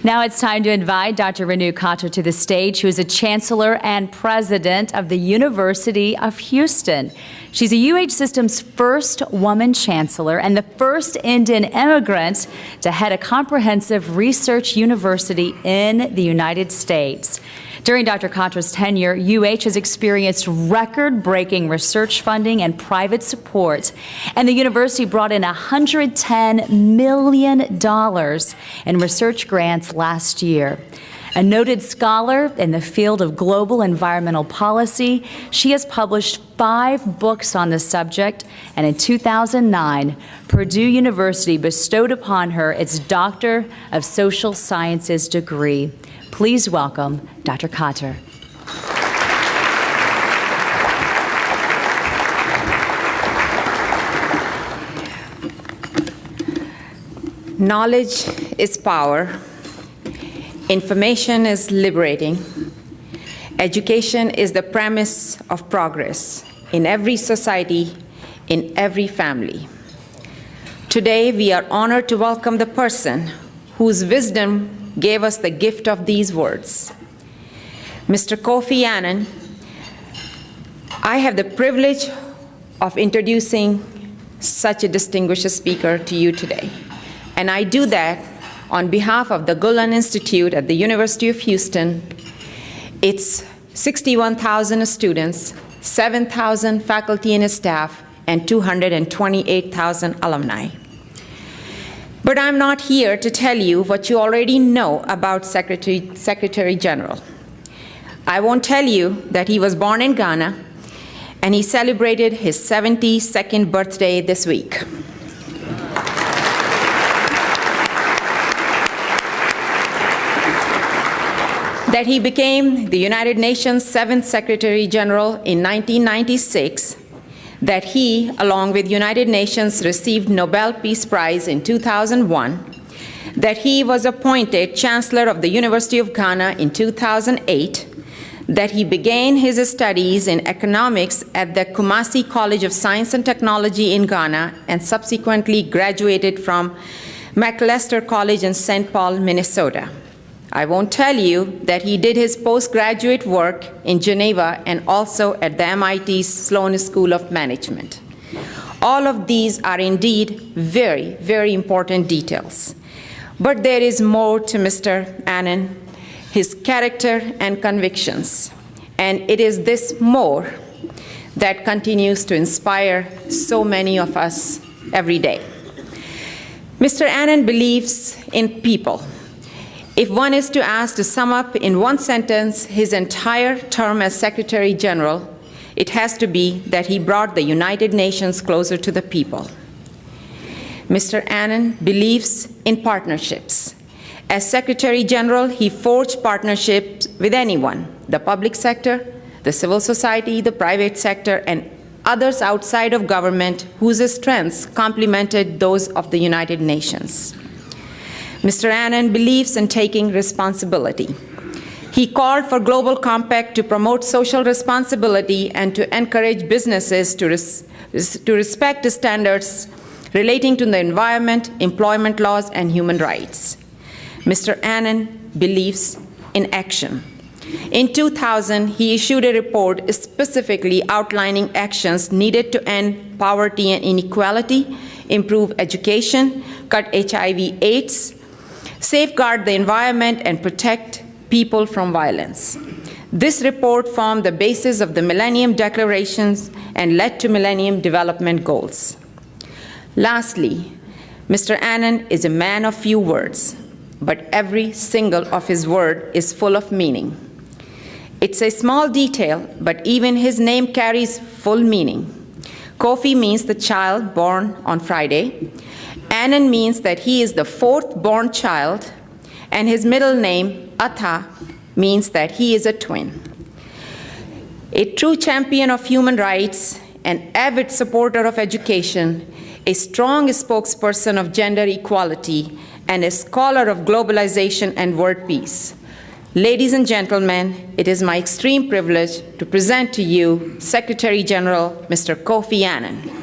Now it's time to invite Dr. Renu Khatter to the stage, who is a chancellor and president of the University of Houston. She's a UH System's first woman chancellor and the first Indian immigrant to head a comprehensive research university in the United States. During Dr. Khatter's tenure, UH has experienced record-breaking research funding and private support, and the university brought in $110 million in research grants last year. A noted scholar in the field of global environmental policy, she has published 5 books on the subject, and in 2009, Purdue University bestowed upon her its Doctor of Social Sciences degree. Please welcome Dr. Khatter. Knowledge is power. Information is liberating. Education is the premise of progress in every society, in every family. Today, we are honored to welcome the person whose wisdom gave us the gift of these words. Mr. Kofi Annan, I have the privilege of introducing such a distinguished speaker to you today. And I do that on behalf of the Gulen Institute at the University of Houston. It's 61,000 students, 7,000 faculty and staff, and 228,000 alumni. But I'm not here to tell you what you already know about Secretary General. I won't tell you that he was born in Ghana and he celebrated his 72nd birthday this week. That he became the United Nations 7th Secretary General in 1996, that he, along with United Nations, received Nobel Peace Prize in 2001, that he was appointed Chancellor of the University of Ghana in 2008, that he began his studies in economics at the Kumasi College of Science and Technology in Ghana and subsequently graduated from Macalester College in St. Paul, Minnesota. I won't tell you that he did his postgraduate work in Geneva and also at the MIT Sloan School of Management. All of these are indeed very, very important details. But there is more to Mr. Annan, his character and convictions. And it is this more that continues to inspire so many of us every day. Mr. Annan believes in people. If one is to ask to sum up in one sentence his entire term as Secretary General, it has to be that he brought the United Nations closer to the people. Mr. Annan believes in partnerships. As Secretary General, he forged partnerships with anyone, the public sector, the civil society, the private sector, and others outside of government whose strengths complemented those of the United Nations. Mr. Annan believes in taking responsibility. He called for Global Compact to promote social responsibility and to encourage businesses to respect the standards relating to the environment, employment laws, and human rights. Mr. Annan believes in action. In 2000, he issued a report specifically outlining actions needed to end poverty and inequality, improve education, cut HIV/AIDS, safeguard the environment, and protect people from violence. This report formed the basis of the Millennium Declarations and led to Millennium Development Goals. Lastly, Mr. Annan is a man of few words, but every single of his word is full of meaning. It's a small detail, but even his name carries full meaning. Kofi means the child born on Friday. Annan means that he is the 4th born child, and his middle name, Atha, means that he is a twin. A true champion of human rights, an avid supporter of education, a strong spokesperson of gender equality, and a scholar of globalization and world peace. Ladies and gentlemen, it is my extreme privilege to present to you Secretary General Mr. Kofi Annan.